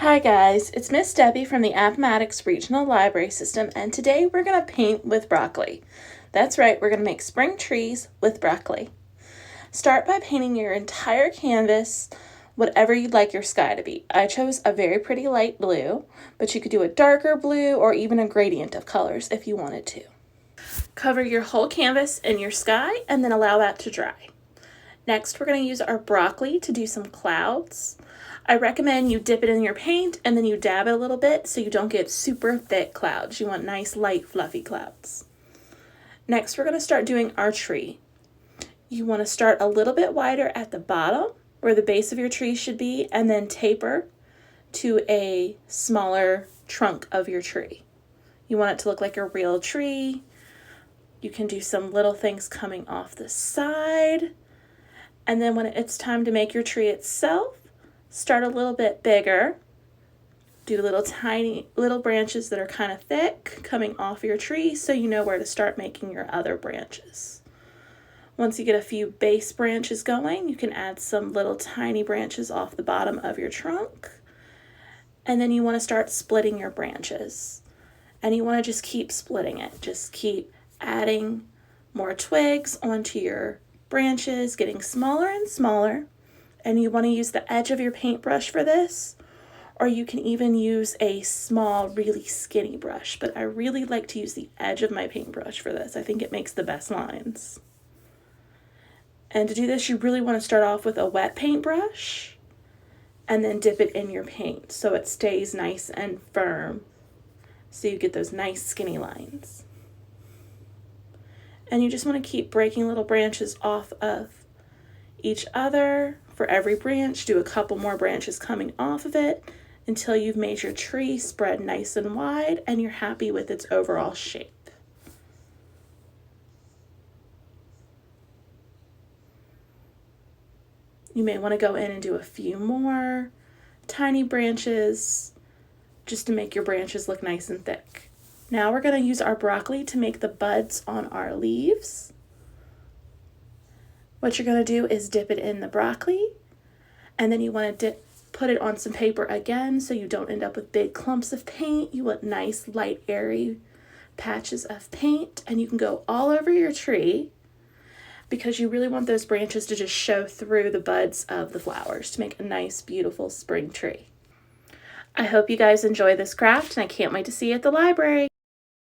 Hi guys, it's Miss Debbie from the Appomattox Regional Library System, and today we're going to paint with broccoli. That's right, we're going to make spring trees with broccoli. Start by painting your entire canvas whatever you'd like your sky to be. I chose a very pretty light blue, but you could do a darker blue or even a gradient of colors if you wanted to. Cover your whole canvas in your sky and then allow that to dry. Next, we're going to use our broccoli to do some clouds. I recommend you dip it in your paint and then you dab it a little bit so you don't get super thick clouds. You want nice, light, fluffy clouds. Next, we're going to start doing our tree. You want to start a little bit wider at the bottom where the base of your tree should be and then taper to a smaller trunk of your tree. You want it to look like a real tree. You can do some little things coming off the side. And then when it's time to make your tree itself, start a little bit bigger. Do little branches that are kind of thick coming off your tree so you know where to start making your other branches. Once you get a few base branches going, you can add some little tiny branches off the bottom of your trunk. And then you want to start splitting your branches. And you want to just keep splitting it. Just keep adding more twigs onto your branches, getting smaller and smaller. And you want to use the edge of your paintbrush for this, or you can even use a small, really skinny brush, but I really like to use the edge of my paintbrush for this. I think it makes the best lines. And to do this, you really want to start off with a wet paintbrush and then dip it in your paint so it stays nice and firm, so you get those nice skinny lines. And you just want to keep breaking little branches off of each other. For every branch, do a couple more branches coming off of it until you've made your tree spread nice and wide and you're happy with its overall shape. You may want to go in and do a few more tiny branches just to make your branches look nice and thick. Now we're going to use our broccoli to make the buds on our leaves. What you're going to do is dip it in the broccoli, and then you want to put it on some paper again so you don't end up with big clumps of paint. You want nice, light, airy patches of paint, and you can go all over your tree because you really want those branches to just show through the buds of the flowers to make a nice, beautiful spring tree. I hope you guys enjoy this craft, and I can't wait to see you at the library.